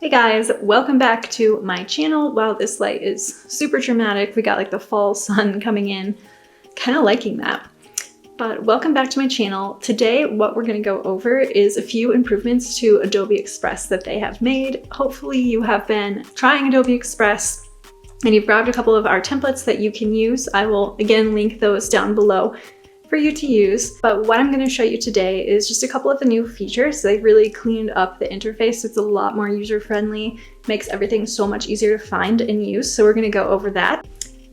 Hey guys, welcome back to my channel. Wow, this light is super dramatic. We got like the fall sun coming in. Kind of liking that. But welcome back to my channel. Today, what we're going to go over is a few improvements to Adobe Express that they have made. Hopefully you have been trying Adobe Express and you've grabbed a couple of our templates that you can use. I will again link those down below for you to use. But what I'm going to show you today is just a couple of the new features. They really cleaned up the interface. It's a lot more user-friendly, makes everything so much easier to find and use. So we're going to go over that.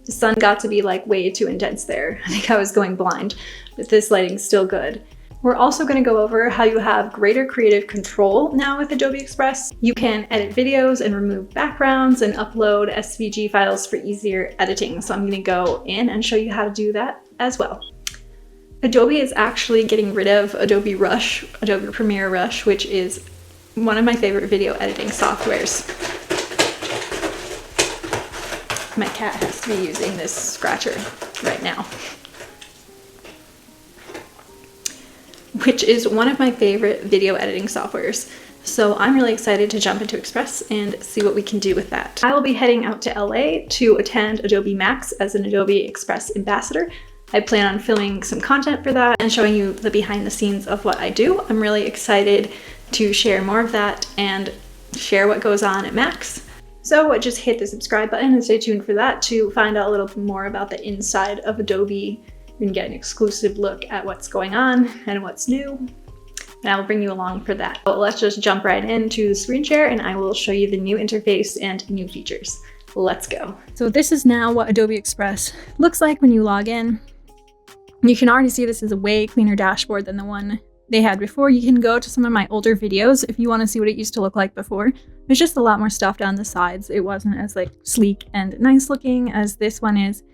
The sun got to be like way too intense there. I think I was going blind, but this lighting's still good. We're also going to go over how you have greater creative control now with Adobe Express. You can edit videos and remove backgrounds and upload SVG files for easier editing. So I'm going to go in and show you how to do that as well. Adobe is actually getting rid of Adobe Rush, Adobe Premiere Rush, which is one of my favorite video editing softwares. My cat has to be using this scratcher right now, which is one of my favorite video editing softwares. So I'm really excited to jump into Express and see what we can do with that. I will be heading out to LA to attend Adobe Max as an Adobe Express ambassador. I plan on filming some content for that and showing you the behind the scenes of what I do. I'm really excited to share more of that and share what goes on at Max. So just hit the subscribe button and stay tuned for that to find out a little bit more about the inside of Adobe. You can get an exclusive look at what's going on and what's new. And I will bring you along for that. But let's just jump right into the screen share and I will show you the new interface and new features. Let's go. So this is now what Adobe Express looks like when you log in. You can already see this is a way cleaner dashboard than the one they had before. You can go to some of my older videos if you want to see what it used to look like before. There's just a lot more stuff down the sides. It wasn't as like sleek and nice looking as this one is.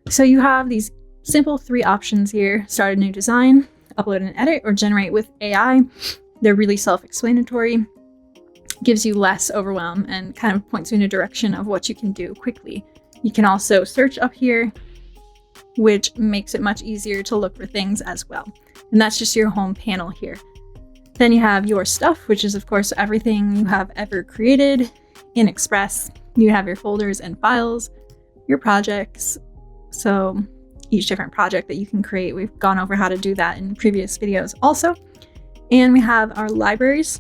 So you have these simple 3 options here: start a new design, upload and edit, or generate with AI. They're really self-explanatory, gives you less overwhelm and kind of points you in a direction of what you can do quickly. You can also search up here, which makes it much easier to look for things as well. And that's just your home panel here. Then you have your stuff, which is of course everything you have ever created in Express. You have your folders and files, your projects. So each different project that you can create. We've gone over how to do that in previous videos also. And we have our libraries,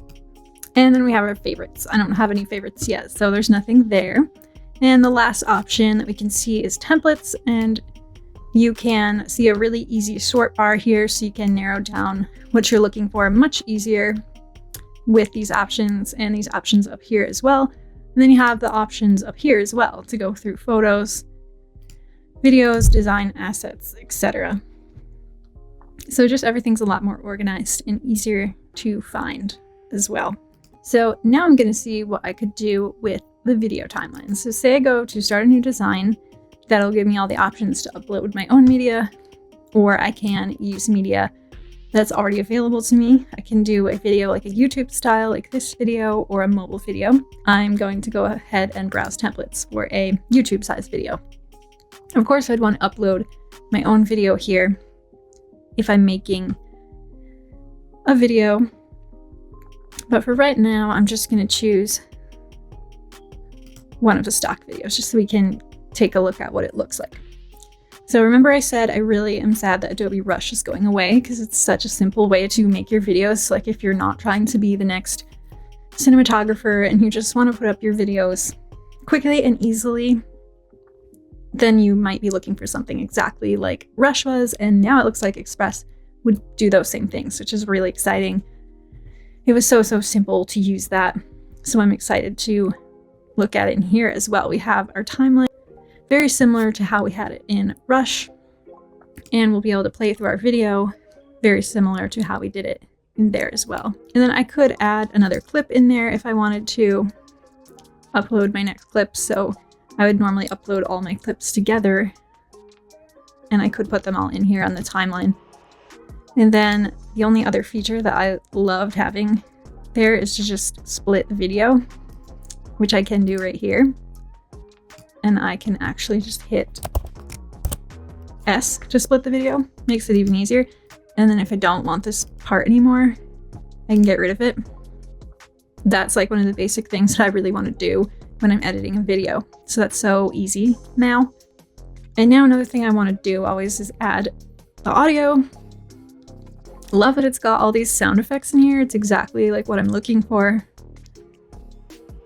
and then we have our favorites. I don't have any favorites yet, so there's nothing there. And the last option that we can see is templates, and you can see a really easy sort bar here, so you can narrow down what you're looking for much easier with these options and these options up here as well. And then you have the options up here as well to go through photos, videos, design assets, etc. So just everything's a lot more organized and easier to find as well. So now I'm going to see what I could do with the video timeline. So say I go to start a new design. That'll give me all the options to upload my own media, or I can use media that's already available to me. I can do a video like a YouTube style, like this video, or a mobile video. I'm going to go ahead and browse templates for a YouTube size video. Of course, I'd want to upload my own video here if I'm making a video. But for right now, I'm just going to choose one of the stock videos just so we can take a look at what it looks like. So remember I said I really am sad that Adobe Rush is going away because it's such a simple way to make your videos. Like if you're not trying to be the next cinematographer and you just want to put up your videos quickly and easily, then you might be looking for something exactly like Rush was, and now it looks like Express would do those same things, which is really exciting. It was so simple to use that, so I'm excited to look at it in here as well. We have our timeline, very similar to how we had it in Rush, and we'll be able to play through our video very similar to how we did it in there as well. And then I could add another clip in there if I wanted to upload my next clip. So I would normally upload all my clips together, and I could put them all in here on the timeline. And then the only other feature that I loved having there is to just split the video, which I can do right here. And I can actually just hit S to split the video. Makes it even easier. And then if I don't want this part anymore, I can get rid of it. That's like one of the basic things that I really want to do when I'm editing a video. So that's so easy now. And now another thing I want to do always is add the audio. Love that it's got all these sound effects in here. It's exactly like what I'm looking for.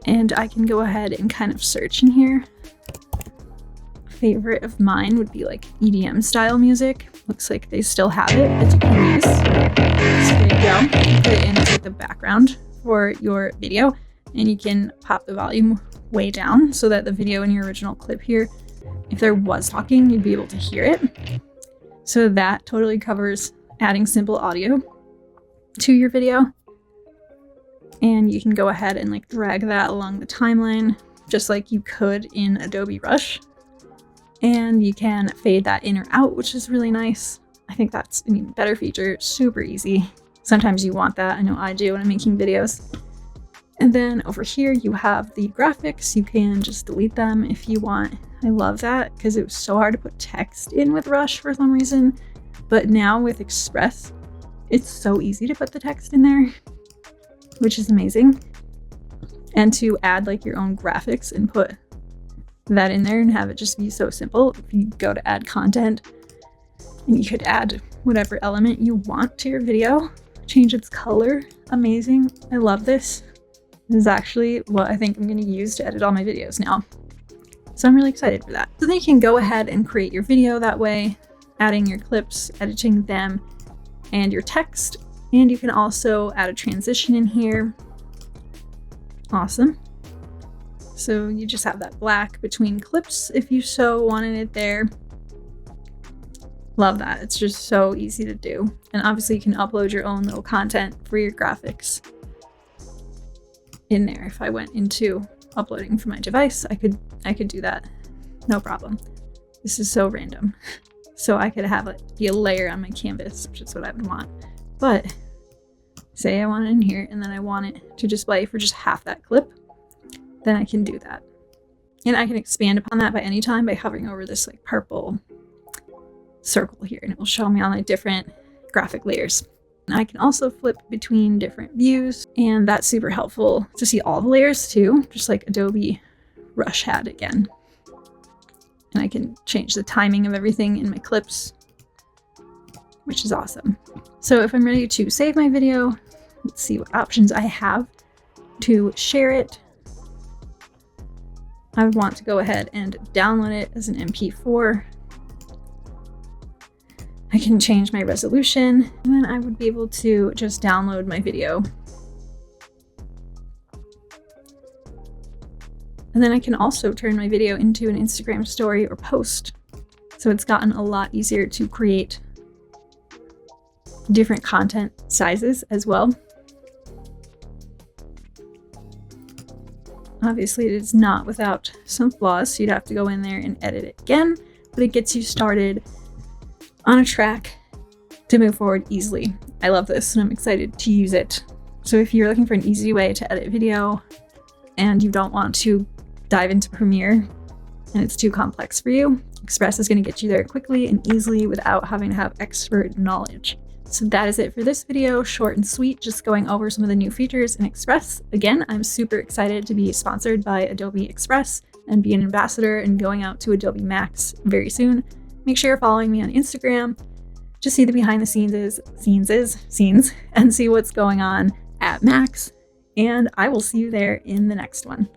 And I can go ahead and kind of search in here. Favorite of mine would be like EDM style music. Looks like they still have it that you can use. So there you go. You put it in like the background for your video, and you can pop the volume way down so that the video in your original clip here, if there was talking, you'd be able to hear it. So that totally covers adding simple audio to your video. And you can go ahead and like drag that along the timeline, just like you could in Adobe Rush. And you can fade that in or out, which is really nice. I think that's an even better feature. Super easy. Sometimes you want that. I know I do when I'm making videos. And then over here you have the graphics. You can just delete them if you want. I love that because it was so hard to put text in with Rush for some reason. But now with Express, it's so easy to put the text in there, which is amazing. And to add like your own graphics and put that in there and have it just be so simple. If you go to add content, and you could add whatever element you want to your video, change its color. Amazing. I love this. This is actually what I think I'm going to use to edit all my videos now. So I'm really excited for that. So then you can go ahead and create your video that way, adding your clips, editing them, and your text. And you can also add a transition in here. Awesome. So you just have that black between clips if you so wanted it there. Love that. It's just so easy to do. And obviously you can upload your own little content for your graphics in there. If I went into uploading from my device, I could do that. No problem. This is so random. So I could have it be a layer on my canvas, which is what I would want. But say I want it in here and then I want it to display for just half that clip, then I can do that. And I can expand upon that by any time by hovering over this like purple circle here, and it will show me all my different graphic layers. And I can also flip between different views, and that's super helpful to see all the layers too, just like Adobe Rush had again. And I can change the timing of everything in my clips, which is awesome. So if I'm ready to save my video, let's see what options I have to share it. I would want to go ahead and download it as an MP4. I can change my resolution, and then I would be able to just download my video. And then I can also turn my video into an Instagram story or post. So it's gotten a lot easier to create different content sizes as well. Obviously, it is not without some flaws, so you'd have to go in there and edit it again, but it gets you started on a track to move forward easily. I love this and I'm excited to use it. So if you're looking for an easy way to edit video and you don't want to dive into Premiere and it's too complex for you, Express is going to get you there quickly and easily without having to have expert knowledge. So that is it for this video, short and sweet, just going over some of the new features in Express. Again, I'm super excited to be sponsored by Adobe Express and be an ambassador and going out to Adobe Max very soon. Make sure you're following me on Instagram to see the behind the scenes and see what's going on at Max. And I will see you there in the next one.